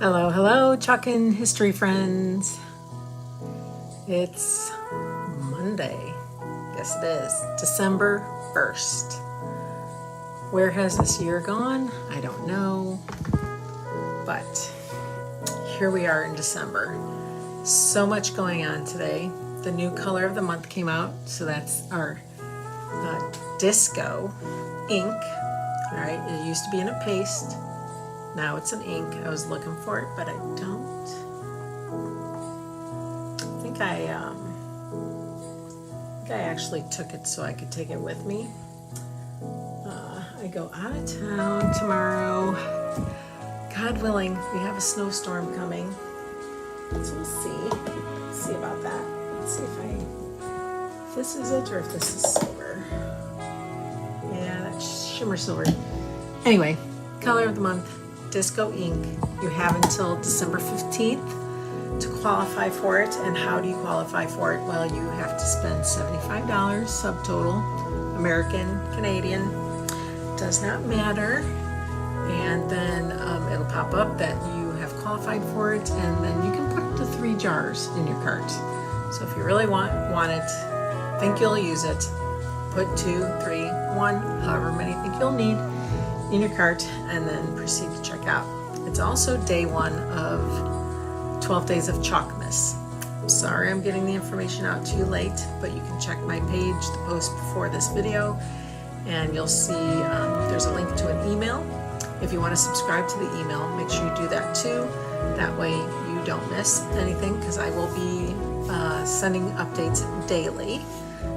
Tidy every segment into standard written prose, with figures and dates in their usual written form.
Hello, hello, Chalkin History friends. It's Monday. Yes, it is. December 1st. Where has this year gone? I don't know. But here we are in December. So much going on today. The new color of the month came out, so that's our disco ink. All right, it used to be in a paste. Now it's an ink. I was looking for it, but I don't. I think I actually took it so I could take it with me. I go out of town tomorrow. God willing, we have a snowstorm coming. So we'll see. Let's see about that. Let's see if this is it or if this is silver. Yeah, that's shimmer silver. Anyway, color of the month, disco ink. You have until December 15th to qualify for it. And how do you qualify for it? Well, you have to spend $75 subtotal, American, Canadian, does not matter. And then it'll pop up that you have qualified for it, and then you can put the 3 jars in your cart. So if you really want it, think you'll use it, put 2, 3, 1, however many you think you'll need in your cart, and then proceed to check out. It's also day 1 of 12 days of Chalkmas. I'm sorry I'm getting the information out to you late, but you can check my page, the post before this video, and you'll see there's a link to an email. If you want to subscribe to the email, make sure you do that too. That way you don't miss anything, because I will be sending updates daily,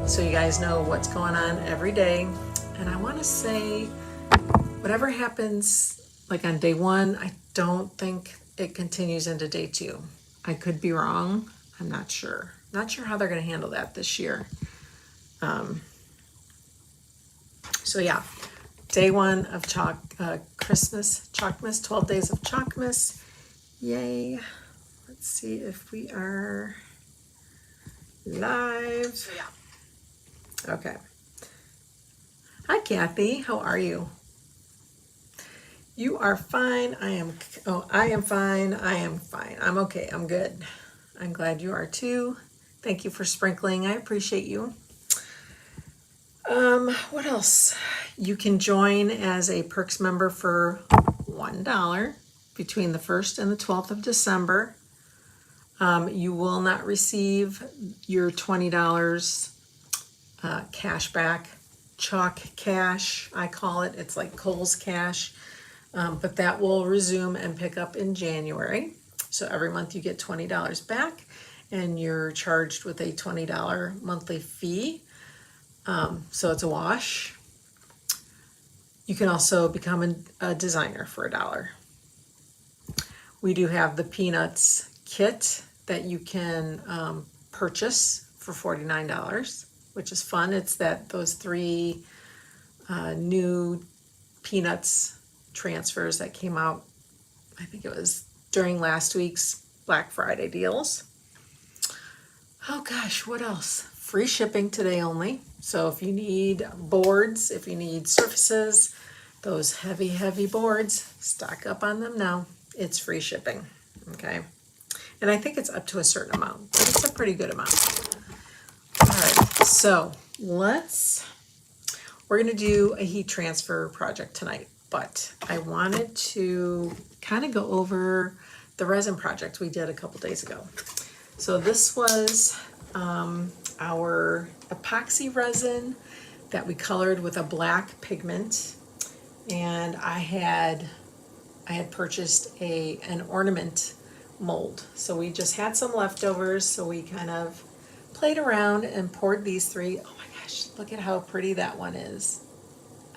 so you guys know what's going on every day. And I want to say, whatever happens like on day 1, I don't think it continues into day 2. I could be wrong. I'm not sure. Not sure how they're going to handle that this year. So yeah, day 1 of Christmas, Chalkmas, 12 days of Chalkmas. Yay. Let's see if we are live. So yeah. Okay. Hi, Kathy. How are you? You are fine. I am fine. I am fine. I'm okay. I'm good. I'm glad you are too. Thank you for sprinkling. I appreciate you. What else? You can join as a Perks member for $1 between the 1st and the 12th of December. You will not receive your $20 cash back. Chalk cash, I call it. It's like Kohl's cash. But that will resume and pick up in January. So every month you get $20 back, and you're charged with a $20 monthly fee. So it's a wash. You can also become a designer for $1. We do have the Peanuts kit that you can purchase for $49, which is fun. It's those 3 new Peanuts transfers that came out, I think it was during last week's Black Friday deals. Oh gosh, what else? Free shipping today only. So if you need boards, if you need surfaces, those heavy boards, stock up on them now. It's free shipping, okay? And I think it's up to a certain amount, but it's a pretty good amount. All right, so we're gonna do a heat transfer project tonight, but I wanted to kind of go over the resin project we did a couple days ago. So this was our epoxy resin that we colored with a black pigment, and I had purchased an ornament mold. So we just had some leftovers, so we kind of played around and poured these 3. Oh my gosh, look at how pretty that one is.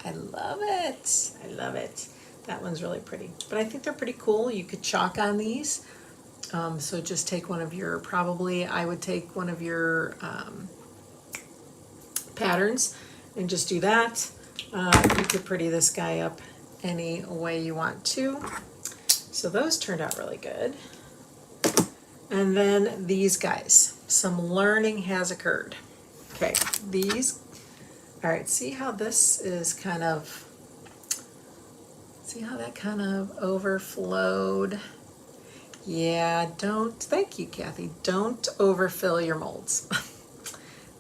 I love it. I love it. That one's really pretty. But I think they're pretty cool. You could chalk on these. So just take one of your, I would take one of your patterns and just do that. You could pretty this guy up any way you want to. So those turned out really good. And then these guys, some learning has occurred. Okay, all right, see how this is kind of, see how that kind of overflowed? Yeah, thank you, Kathy, don't overfill your molds.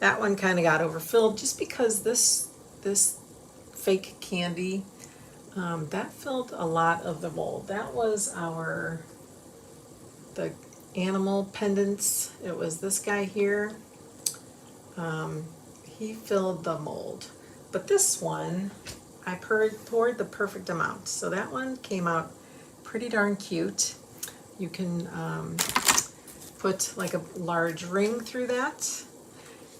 That one kind of got overfilled just because this fake candy, that filled a lot of the mold. That was the animal pendants. It was this guy here. He filled the mold. But this one, I poured the perfect amount. So that one came out pretty darn cute. You can put like a large ring through that.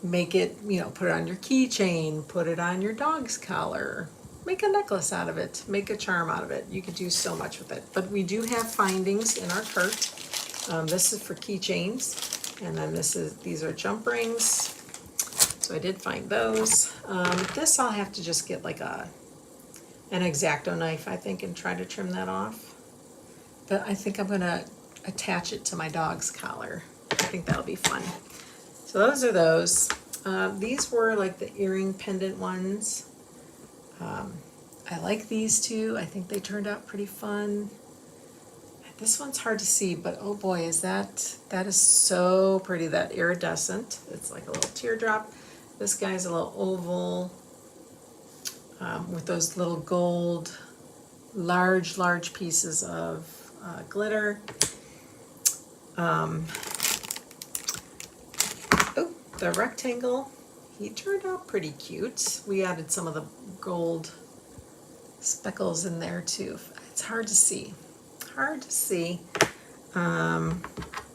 Make it, put it on your keychain, put it on your dog's collar, make a necklace out of it, make a charm out of it. You could do so much with it. But we do have findings in our cart. This is for keychains, and then these are jump rings. So I did find those. This I'll have to just get like an X-Acto knife, I think, and try to trim that off. But I think I'm gonna attach it to my dog's collar. I think that'll be fun. So those are those. These were like the earring pendant ones. I like these two. I think they turned out pretty fun. This one's hard to see, but oh boy, that is so pretty, that iridescent. It's like a little teardrop. This guy's a little oval with those little gold, large pieces of glitter. The rectangle, he turned out pretty cute. We added some of the gold speckles in there too. It's hard to see.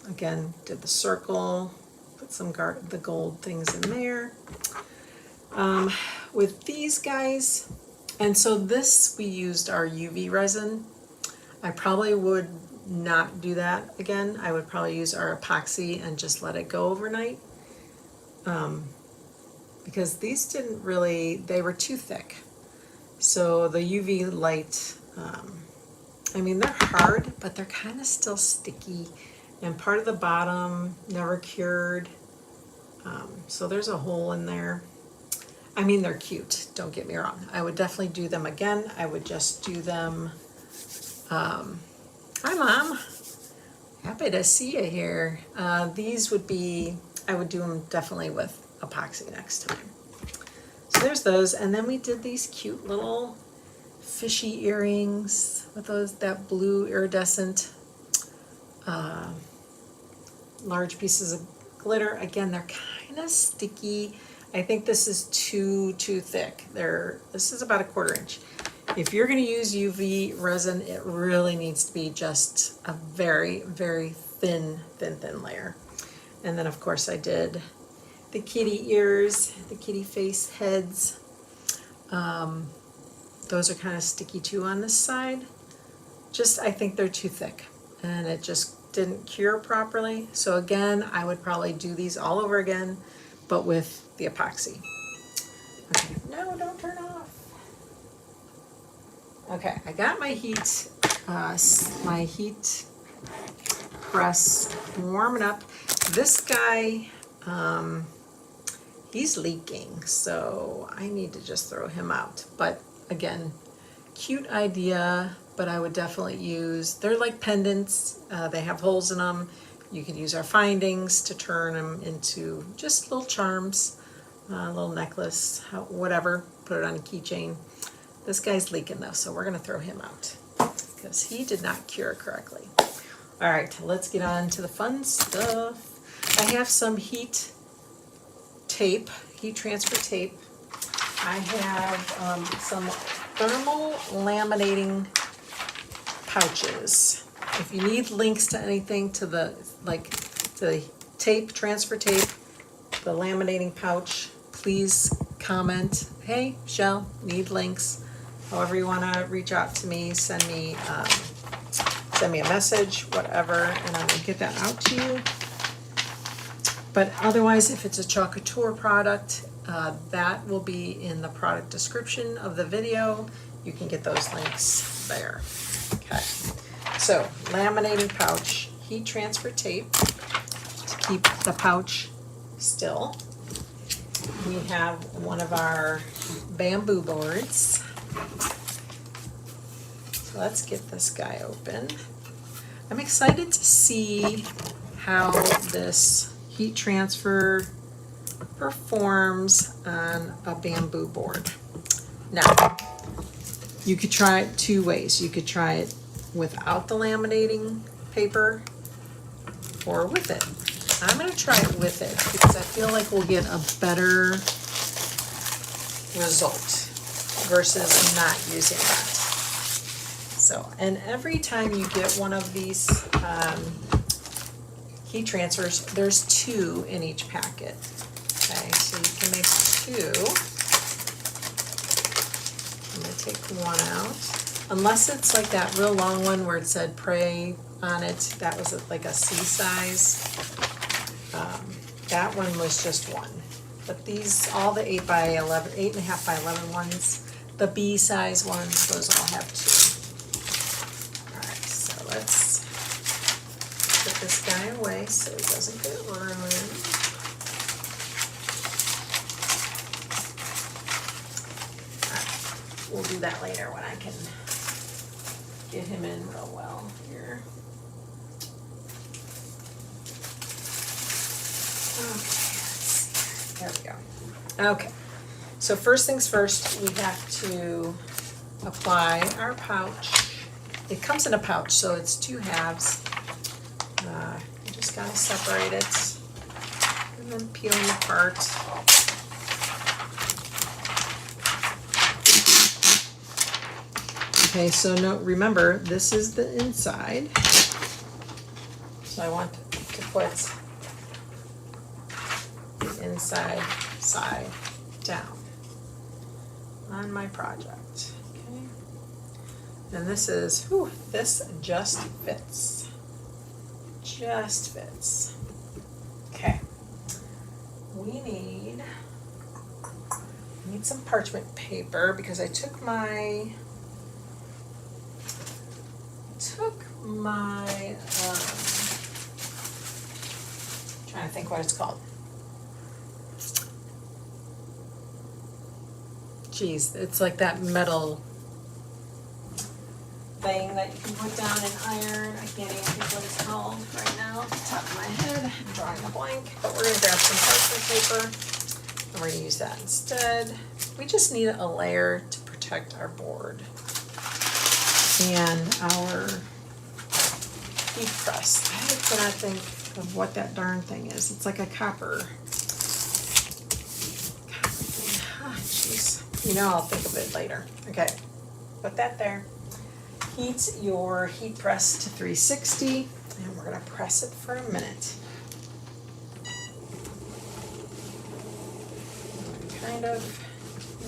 Again, did the circle, put some the gold things in there. With these guys, and so this we used our UV resin. I probably would not do that again. I would probably use our epoxy and just let it go overnight. Because these didn't really, they were too thick. So the UV light, I mean, they're hard, but they're kind of still sticky. And part of the bottom never cured. So there's a hole in there. I mean, they're cute, don't get me wrong. I would definitely do them again. I would just do them, hi Mom, happy to see you here. These would be, I would do them definitely with epoxy next time. So there's those, and then we did these cute little fishy earrings with that blue iridescent large pieces of glitter. Again, they're kind of sticky. I think this is too thick. This is about 1/4 inch. If you're going to use UV resin, it really needs to be just a very thin layer. And then of course I did the kitty ears, the kitty face heads. Those are kind of sticky too on this side. I think they're too thick and it just didn't cure properly. So again, I would probably do these all over again, but with the epoxy. Okay, no, don't turn off. Okay, I got my heat press warming up. This guy, he's leaking, so I need to just throw him out. But again, cute idea, but I would definitely they're like pendants. They have holes in them. You could use our findings to turn them into just little charms, a little necklace, whatever, put it on a keychain. This guy's leaking though, so we're gonna throw him out because he did not cure correctly. All right, let's get on to the fun stuff. I have some heat transfer tape. I have some thermal laminating pouches. If you need links to anything, to the tape, transfer tape, the laminating pouch, please comment. Hey, Shell, need links. However you want to reach out to me, send me a message, whatever, and I'm going to get that out to you. But otherwise, if it's a Chalkin Tour product, that will be in the product description of the video. You can get those links there. Okay, so laminating pouch, heat transfer tape to keep the pouch still. We have one of our bamboo boards. So let's get this guy open. I'm excited to see how this heat transfer performs on a bamboo board. Now, you could try it two ways. You could try it without the laminating paper or with it. I'm going to try it with it because I feel like we'll get a better result versus not using that. So, and every time you get one of these heat transfers, there's 2 in each packet. Okay, so you can make 2. I'm going to take one out. Unless it's like that real long one where it said pray on it. That was like a C size. That one was just 1. But these, all the 8 by 11, 8.5 by 11 ones, the B size ones, those all have 2. Alright, so let's put this guy away so it doesn't get ruined. We'll do that later when I can get him in real well here. Okay, let's see. There we go. Okay, so first things first, we have to apply our pouch. It comes in a pouch, so it's 2 halves. You just gotta separate it and then peel them apart. Okay, so remember, this is the inside. So I want to put the inside side down on my project. Okay. And this is, this just fits. Just fits. Okay. We need some parchment paper because I took my trying to think what it's called. Geez, it's like that metal thing that you can put down and iron. I can't even think what it's called right now off the top of my head. I'm drawing a blank, but we're gonna grab some parchment paper and we're gonna use that instead. We just need a layer to protect our board and our heat press. I cannot think of what that darn thing is. It's like a copper thing. Ah, jeez. You know, I'll think of it later. Okay, put that there. Heat your heat press to 360, and we're gonna press it for a minute. Kind of,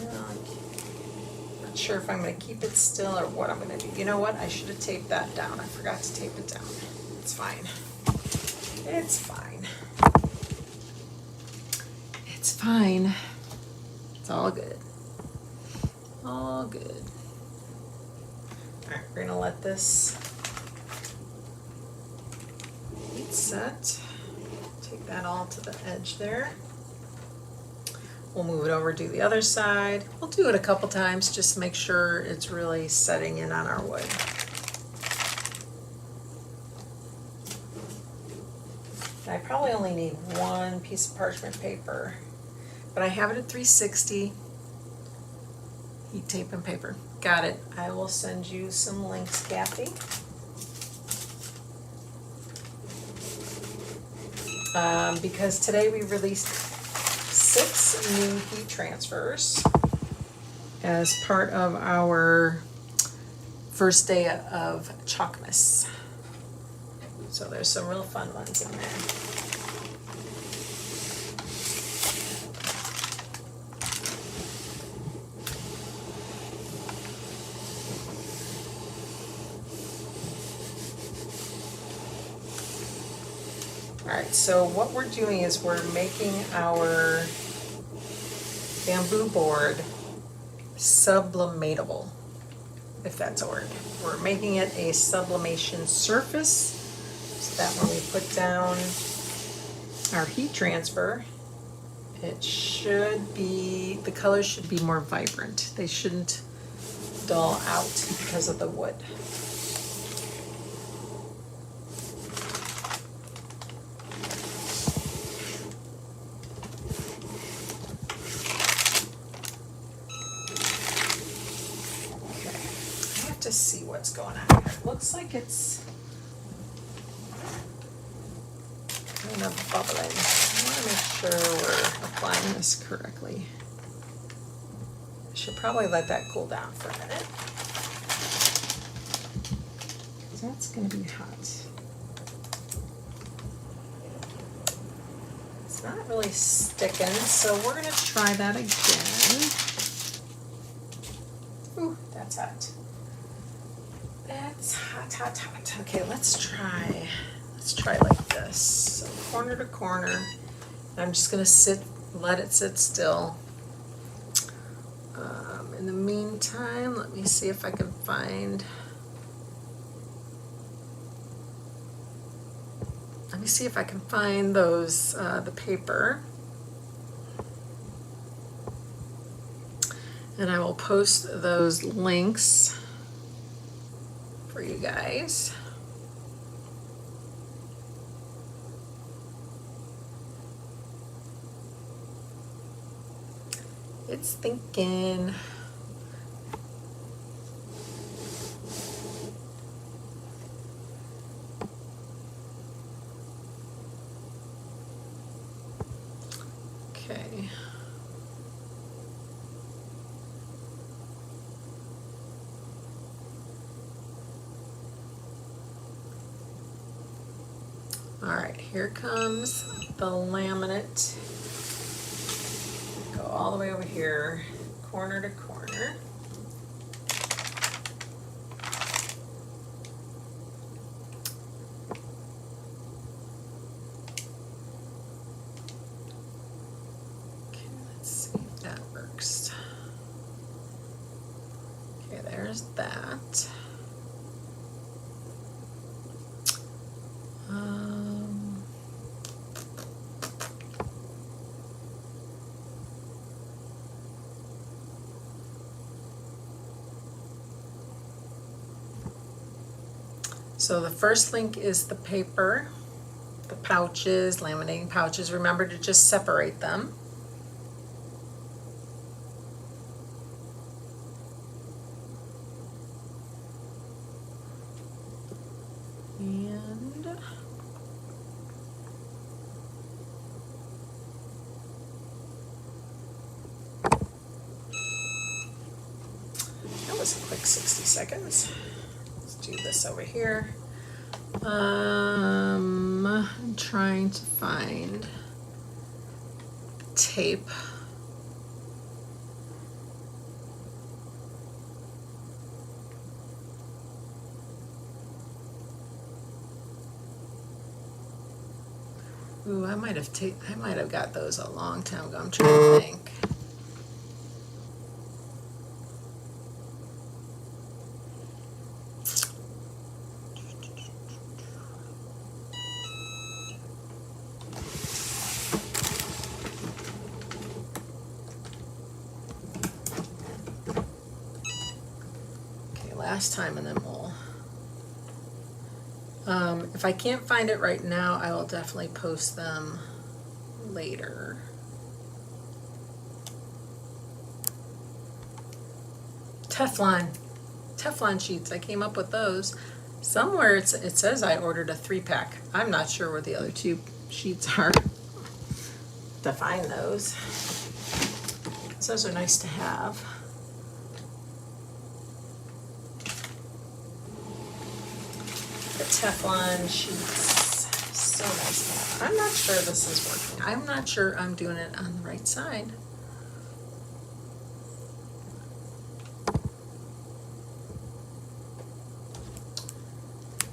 not sure if I'm gonna keep it still or what I'm gonna do. You know what? I should have taped that down. I forgot to tape it down. It's fine. It's fine. It's fine. It's all good. All good. Alright, we're gonna let this heat set. Take that all to the edge there. We'll move it over, do the other side. We'll do it a couple times just to make sure it's really setting in on our wood. I probably only need 1 piece of parchment paper, but I have it at 360. Heat tape and paper. Got it. I will send you some links, Kathy. Because today we released 6 new heat transfers as part of our first day of Chalkmas. So there's some real fun ones in there. Alright, so what we're doing is we're making our bamboo board sublimatable, if that's a word. We're making it a sublimation surface so that when we put down our heat transfer, it should be, the colors should be more vibrant. They shouldn't dull out because of the wood. what's going on here. It looks like it's kind of bubbling. I want to make sure we're applying this correctly. I should probably let that cool down for a minute. That's going to be hot. It's not really sticking, so we're going to try that again. Ooh, that's hot. That's hot, hot, hot. Okay, let's try like this. So corner to corner. I'm just going to let it sit still. In the meantime, let me see if I can find... Let me see if I can find those, the paper. And I will post those links for you guys. It's thinking. Okay. All right, here comes the laminate. Go all the way over here, corner to corner. Okay, let's see if that works. Okay, there's that. So the first link is the paper, the pouches, laminating pouches. Remember to just separate them. And that was a quick 60 seconds. Let's do this over here. I'm trying to find tape. Ooh, I might have got those a long time ago. I'm trying to think. Last time, and then we'll if I can't find it right now, I will definitely post them later. Teflon sheets, I came up with those somewhere. It says I ordered a 3-pack. I'm not sure where the other 2 sheets are to find those. Those are nice to have. The Teflon sheets, so nice to have. I'm not sure this is working. I'm not sure I'm doing it on the right side.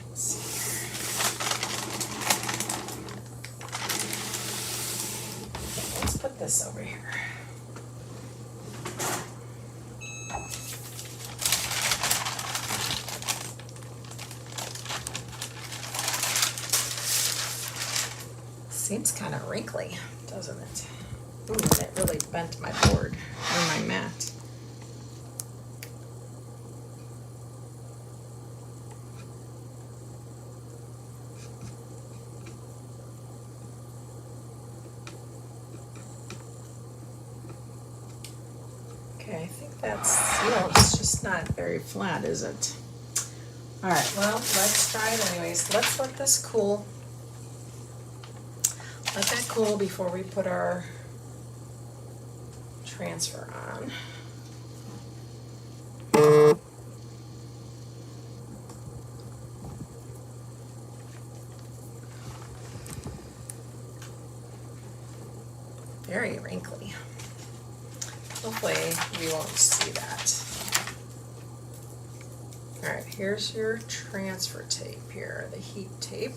Let's see here. Okay, let's put this over here. Seems kind of wrinkly, doesn't it? Ooh, and it really bent my board or my mat. Okay, I think that's, it's just not very flat, is it? All right, well, let's try it anyways. Let's let this cool. Let that cool before we put our transfer on. Very wrinkly. Hopefully we won't see that. All right, here's your transfer tape here, the heat tape.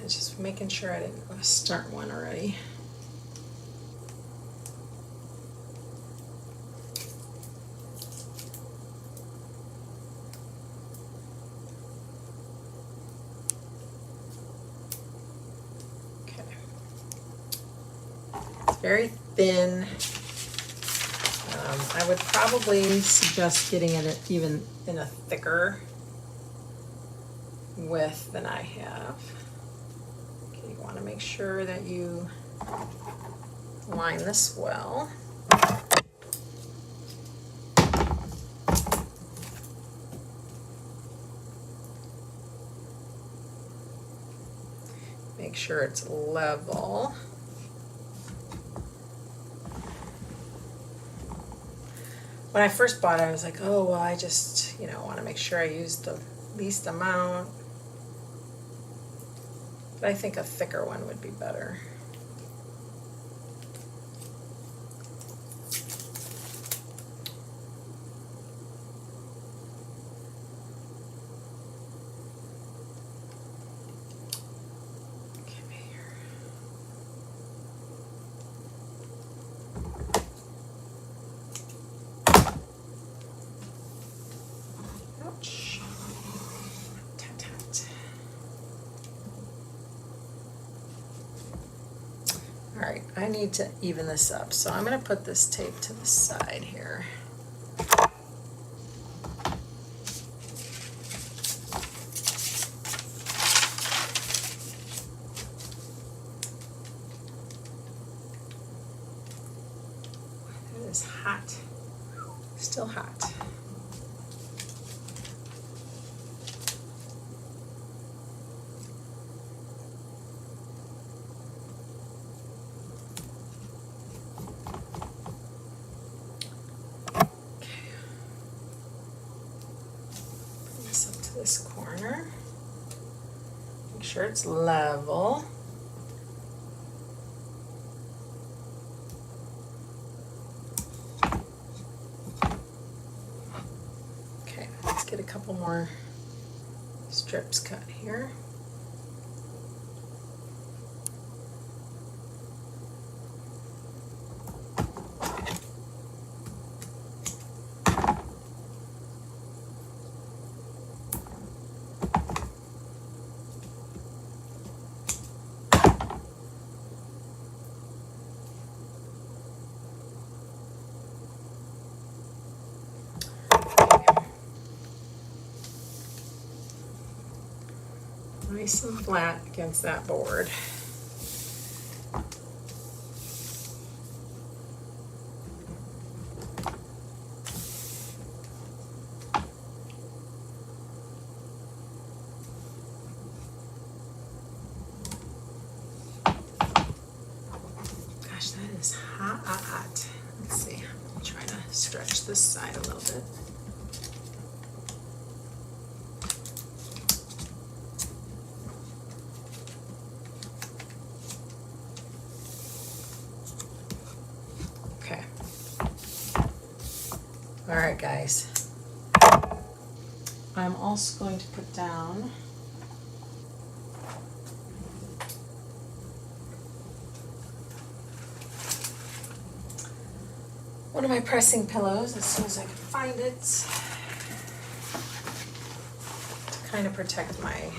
Just making sure I didn't start one already. Okay. It's very thin. I would probably suggest getting it even in a thicker width than I have. You want to make sure that you line this well. Make sure it's level. When I first bought it, I was like, oh, well, I just, want to make sure I use the least amount. But I think a thicker one would be better. Ouch. All right, I need to even this up, so I'm going to put this tape to the side here. It is hot, still hot. This corner, make sure it's level. Okay, let's get a couple more strips cut here. Nice and flat against that board. Gosh, that is hot. Let's see, I'm trying to stretch this side a little bit. All right, guys. I'm also going to put down one of my pressing pillows as soon as I can find it to kind of protect my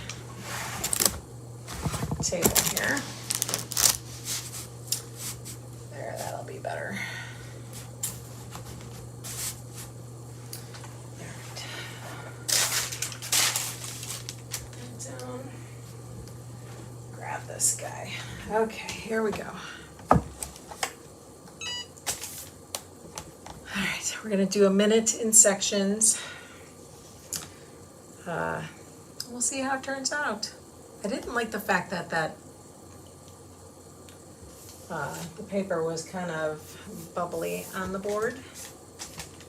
table here. There, that'll be better. this guy. Okay, here we go. All right, we're going to do a minute in sections. We'll see how it turns out. I didn't like the fact that the paper was kind of bubbly on the board.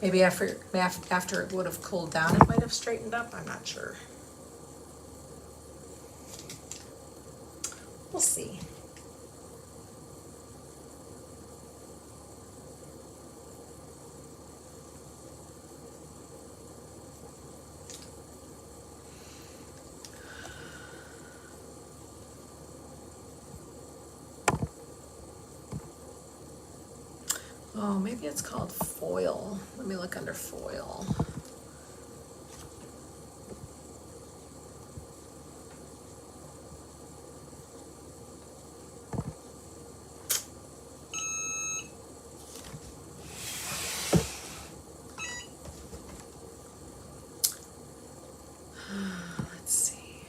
Maybe after it would have cooled down, it might have straightened up. I'm not sure. We'll see. Oh, maybe it's called foil. Let me look under foil. Let's see.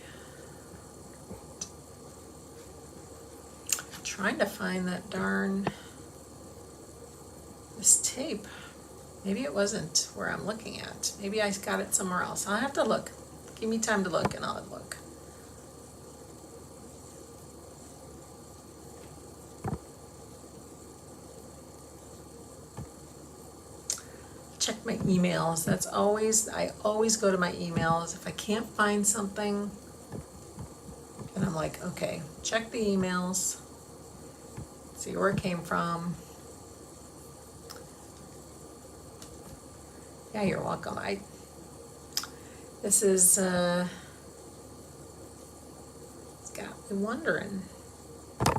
I'm trying to find that darn this tape. Maybe it wasn't where I'm looking at. Maybe I got it somewhere else. I'll have to look. Give me time to look and I'll look. Check my emails. That's always, I always go to my emails. If I can't find something, and I'm like, okay, check the emails, see where it came from. Yeah, you're welcome. This is, it's got me wondering. I'll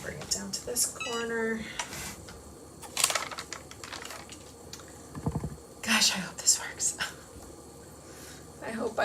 bring it down to this corner. Gosh, I hope this works. I hope.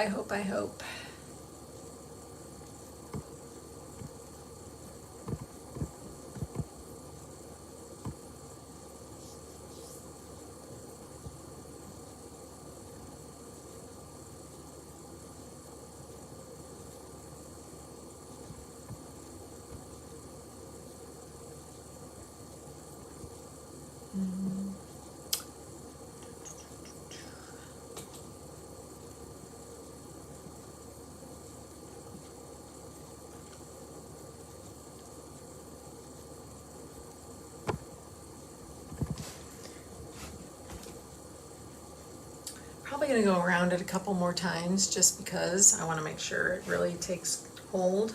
Probably going to go around it a couple more times just because I want to make sure it really takes hold.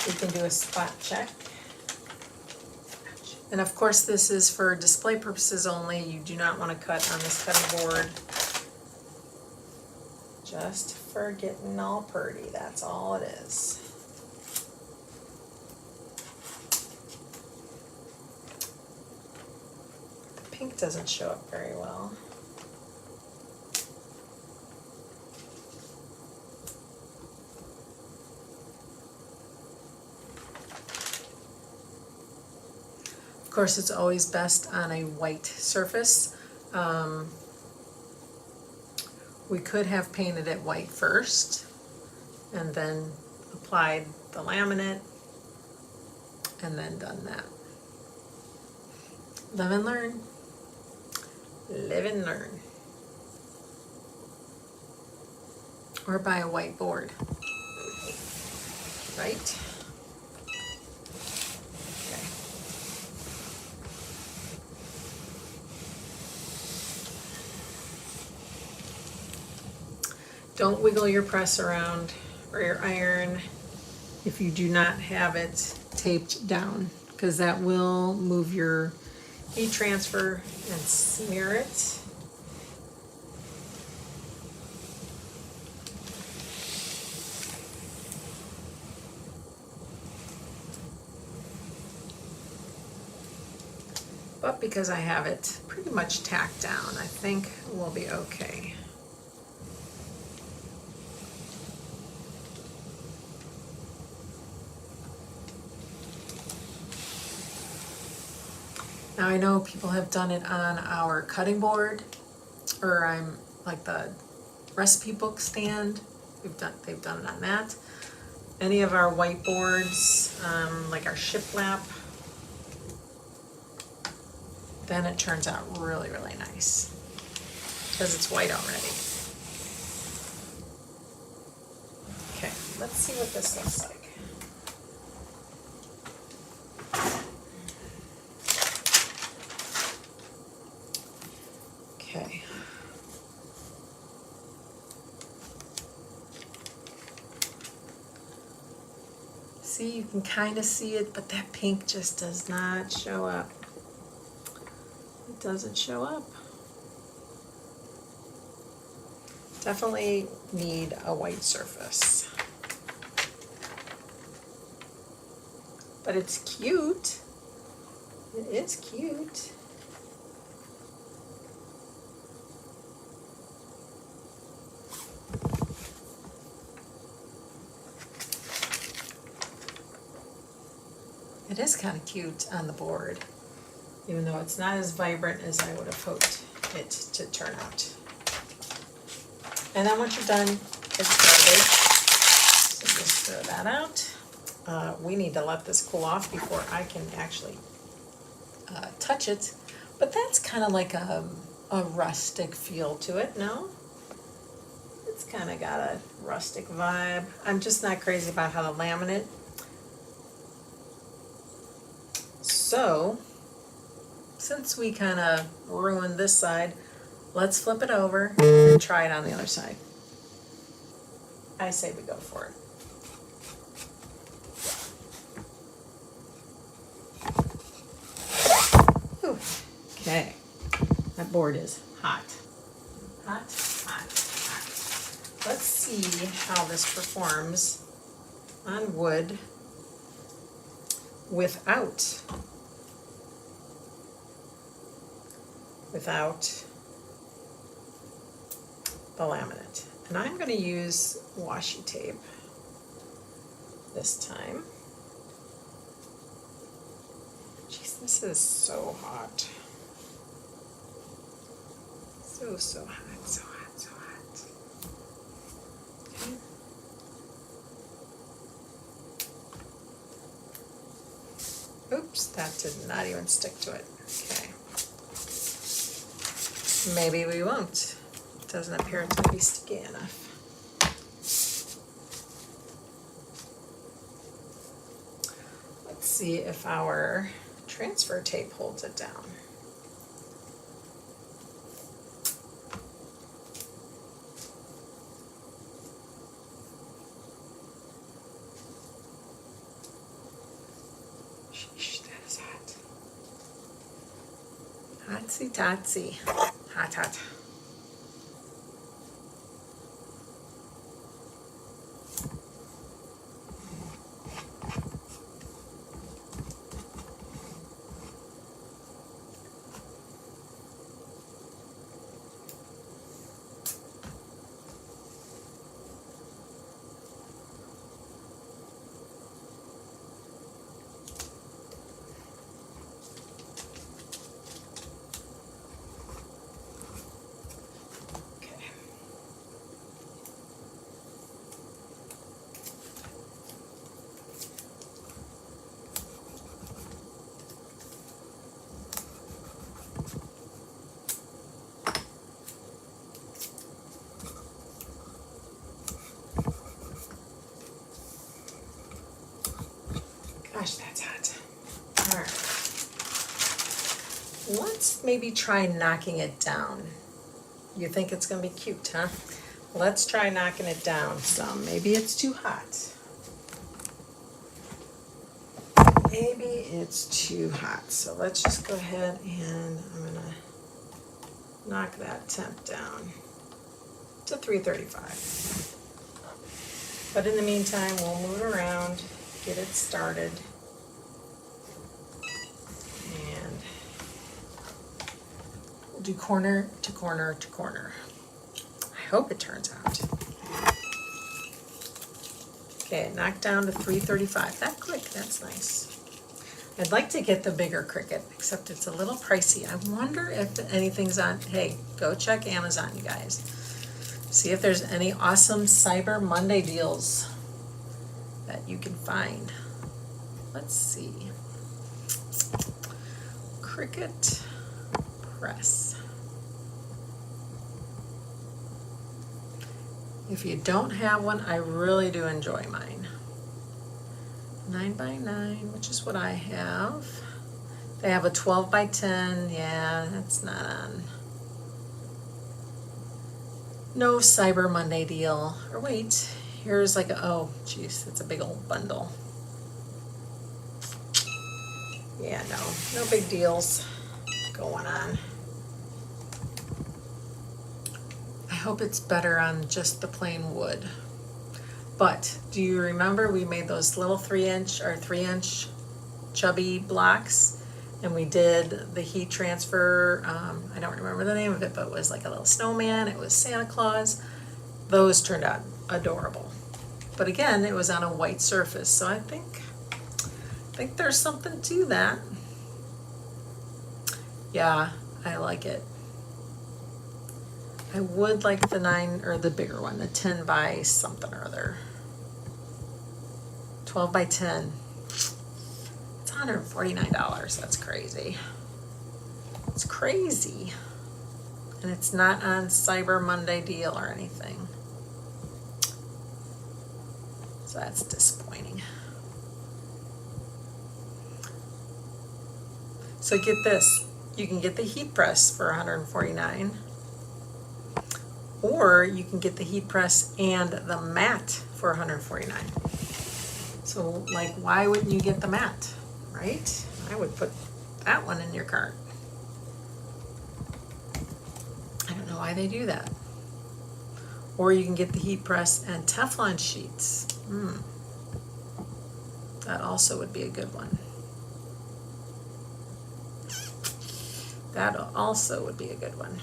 You can do a spot check. And of course this is for display purposes only. You do not want to cut on this cutting board. Just for getting all pretty, that's all it is. The pink doesn't show up very well. Of course, it's always best on a white surface. We could have painted it white first and then applied the laminate and then done that. Live and learn. Live and learn. Or buy a white board. Right? Don't wiggle your press around or your iron if you do not have it taped down, because that will move your heat transfer and smear it. But because I have it pretty much tacked down, I think we'll be okay. Now I know people have done it on our cutting board, or I'm like the recipe book stand. They've done it on that. Any of our whiteboards, like our shiplap, then it turns out really, really nice because it's white already. Okay, let's see what this looks like. Okay. See, you can kind of see it, but that pink just does not show up. It doesn't show up. Definitely need a white surface. But it's cute. It is cute. It is kind of cute on the board, even though it's not as vibrant as I would have hoped it to turn out. And then once you're done, it's garbage. So just throw that out. We need to let this cool off before I can actually touch it. But that's kind of like a rustic feel to it, no? It's kind of got a rustic vibe. I'm just not crazy about how to laminate. So, since we kind of ruined this side, let's flip it over and try it on the other side. I say we go for it. Whew. Okay, that board is hot. Hot, hot, hot. Let's see how this performs on wood without the laminate. And I'm going to use washi tape this time. Jeez, this is so hot. So hot, so hot, so hot. Okay. Oops, that did not even stick to it. Okay. Maybe we won't. It doesn't appear it's going to be sticky enough. Let's see if our transfer tape holds it down. Sheesh, that is hot. Hotsy totsy. Hot, hot. Gosh, that's hot. All right. Let's maybe try knocking it down. You think it's going to be cute, huh? Let's try knocking it down some. Maybe it's too hot. Maybe it's too hot. So let's just go ahead and I'm going to knock that temp down to 335. But in the meantime, we'll move it around, get it started. And we'll do corner to corner to corner. I hope it turns out. Okay, knocked down to 335. That quick, that's nice. I'd like to get the bigger Cricut, except it's a little pricey. I wonder if anything's on, hey, go check Amazon, you guys. See if there's any awesome Cyber Monday deals that you can find. Let's see. Cricut Press. If you don't have one, I really do enjoy mine. 9x9, which is what I have. They have a 12x10. Yeah, that's not on. No Cyber Monday deal. Or wait, here's like a, oh geez, it's a big old bundle. Yeah, no big deals going on. I hope it's better on just the plain wood. But do you remember we made those little 3-inch chubby blocks, and we did the heat transfer? I don't remember the name of it, but it was like a little snowman. It was Santa Claus. Those turned out adorable. But again, it was on a white surface, so I think there's something to that. Yeah, I like it. I would like the 9 or the bigger one, the 10 by something or other. 12 by 10. It's $149. That's crazy. It's crazy. And it's not on Cyber Monday deal or anything. So that's disappointing. So get this. You can get the heat press for $149. Or you can get the heat press and the mat for $149. So like, why wouldn't you get the mat, right? I would put that one in your cart. I don't know why they do that. Or you can get the heat press and Teflon sheets. That also would be a good one. That also would be a good one.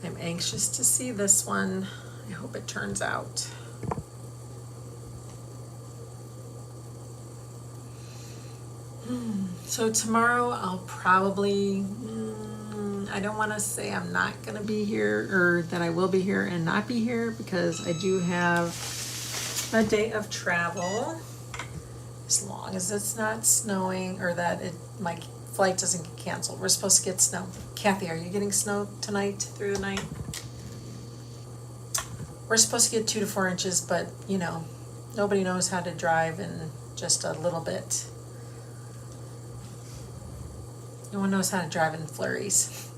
I'm anxious to see this one. I hope it turns out. So tomorrow I'll probably, I don't want to say I'm not going to be here or that I will be here and not be here, because I do have a day of travel, as long as it's not snowing or that my flight doesn't get canceled. We're supposed to get snow. Kathy, are you getting snow tonight through the night? We're supposed to get 2 to 4 inches, but you know, nobody knows how to drive in just a little bit. No one knows how to drive in flurries.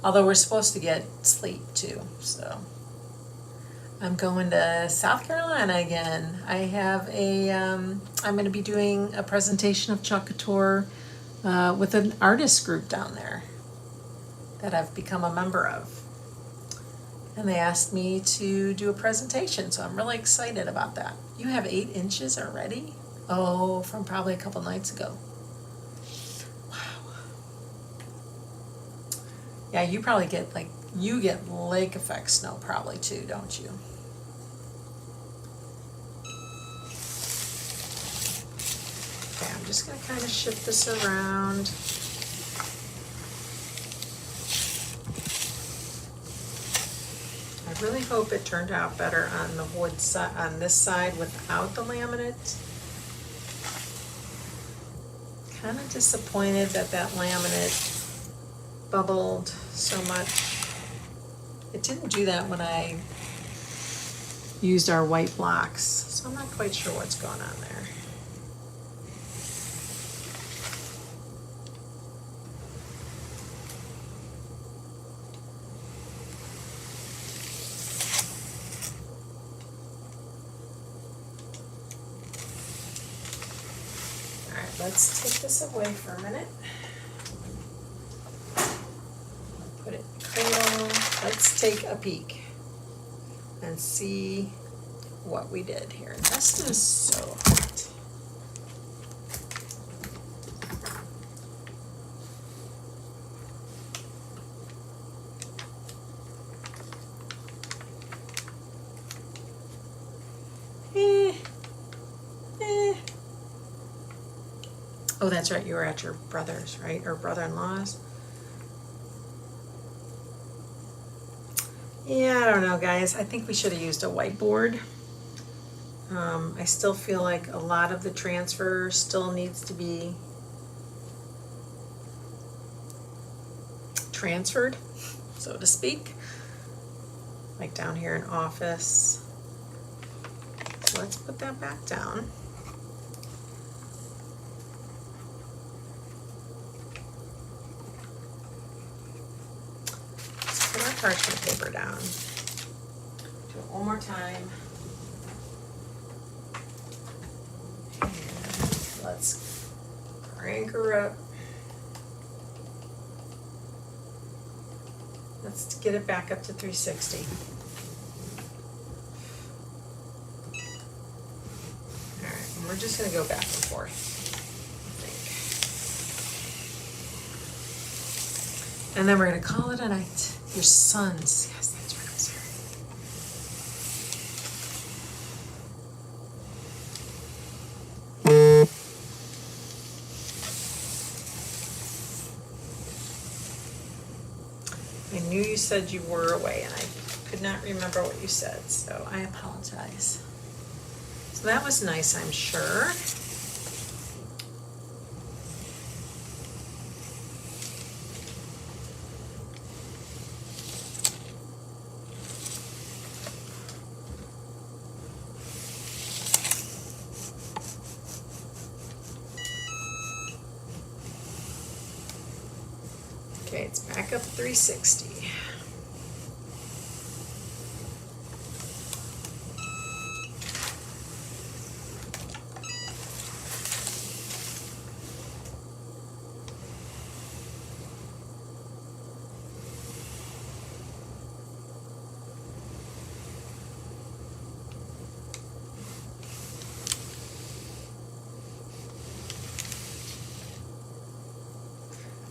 Although we're supposed to get sleet too, so. I'm going to South Carolina again. I have I'm going to be doing a presentation of Chalkin History with an artist group down there that I've become a member of. And they asked me to do a presentation, so I'm really excited about that. You have 8 inches already? Oh, from probably a couple nights ago. Wow. Yeah, you probably get you get lake effect snow probably too, don't you? Okay, I'm just going to kind of shift this around. I really hope it turned out better on the wood side, on this side without the laminate. Kind of disappointed that that laminate bubbled so much. It didn't do that when I used our white blocks, so I'm not quite sure what's going on there. Let's take this away for a minute. Put it in the cradle. Let's take a peek and see what we did here. This is so that's right, you were at your brother's, right? Or brother-in-law's? Yeah, I don't know, guys. I think we should have used a whiteboard. I still feel like a lot of the transfer still needs to be transferred, so to speak. Like down here in office. So let's put that back down. Let's put our parchment paper down. Do it one more time. And let's crank her up. Let's get it back up to 360. All right, and we're just going to go back and forth, I think. And then we're going to call it a night. Your sons. Yes, that's right, I'm sorry. I knew you said you were away, and I could not remember what you said, so I apologize. So that was nice, I'm sure. Okay, it's back up 360.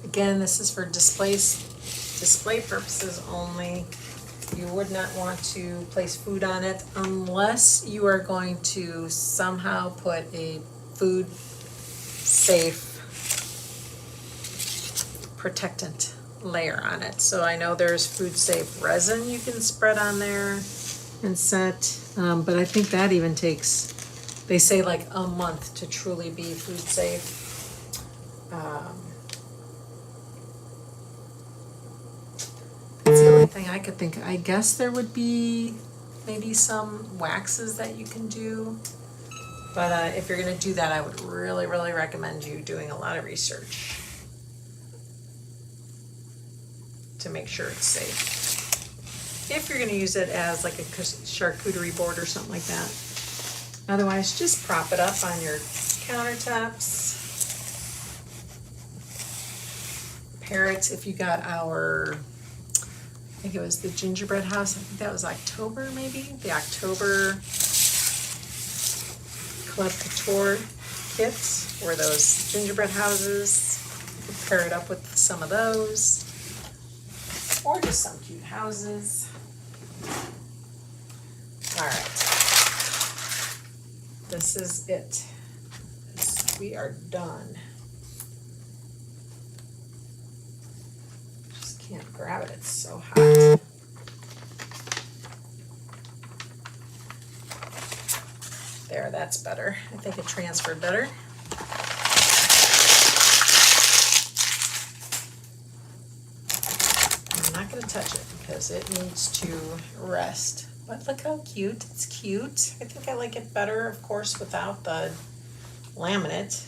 Again, this is for display purposes only. You would not want to place food on it unless you are going to somehow put a food safe protectant layer on it. So I know there's food safe resin you can spread on there and set, but I think that even takes, they say like a month to truly be food safe. That's the only thing I could think of. I guess there would be maybe some waxes that you can do, but if you're going to do that, I would really, really recommend you doing a lot of research to make sure it's safe. If you're going to use it as like a charcuterie board or something like that. Otherwise, just prop it up on your countertops. Parrots, if you got our, I think it was the gingerbread house, I think that was October maybe, the October Club Couture kits were those gingerbread houses. You could pair it up with some of those, or just some cute houses. All right, this is it. We are done. Just can't grab it, it's so hot. There, that's better. I think it transferred better. I'm not going to touch it because it needs to rest. But look how cute. It's cute. I think I like it better, of course, without the laminate.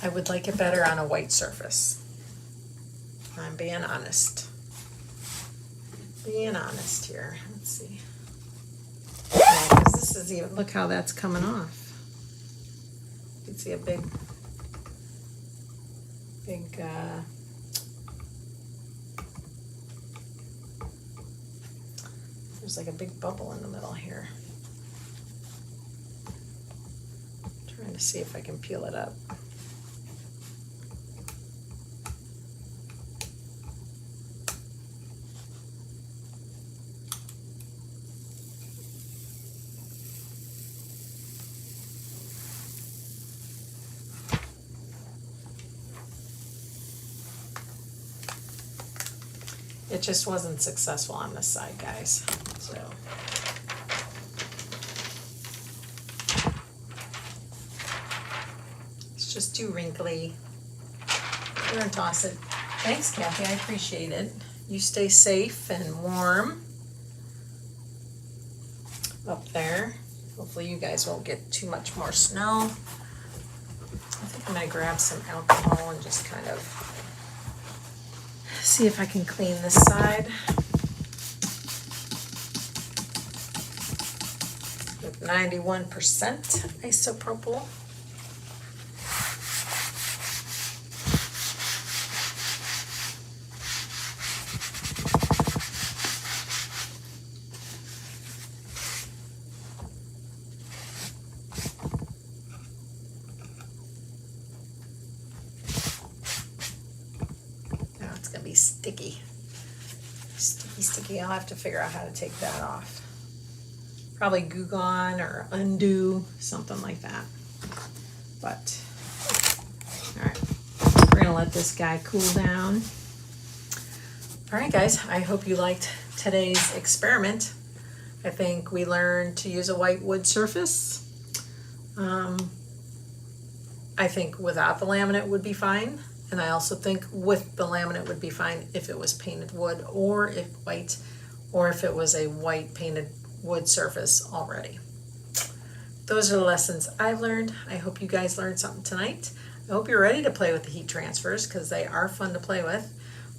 I would like it better on a white surface. I'm being honest. Being honest here. Let's see. Yeah, because this is even, look how that's coming off. You can see a big, there's like a big bubble in the middle here. I'm trying to see if I can peel it up. It just wasn't successful on this side, guys. So. It's just too wrinkly. We're gonna toss it. Thanks, Kathy, I appreciate it. You stay safe and warm up there. Hopefully you guys won't get too much more snow. I think I'm gonna grab some alcohol and just kind of see if I can clean this side with 91% isopropyl. Sticky. I'll have to figure out how to take that off. Probably Goo Gone or undo, something like that. But, all right, we're gonna let this guy cool down. All right, guys, I hope you liked today's experiment. I think we learned to use a white wood surface. I think without the laminate would be fine. And I also think with the laminate would be fine if it was painted wood or if it was a white painted wood surface already. Those are the lessons I've learned. I hope you guys learned something tonight. I hope you're ready to play with the heat transfers because they are fun to play with.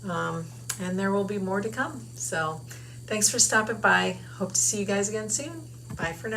And there will be more to come. So thanks for stopping by. Hope to see you guys again soon. Bye for now.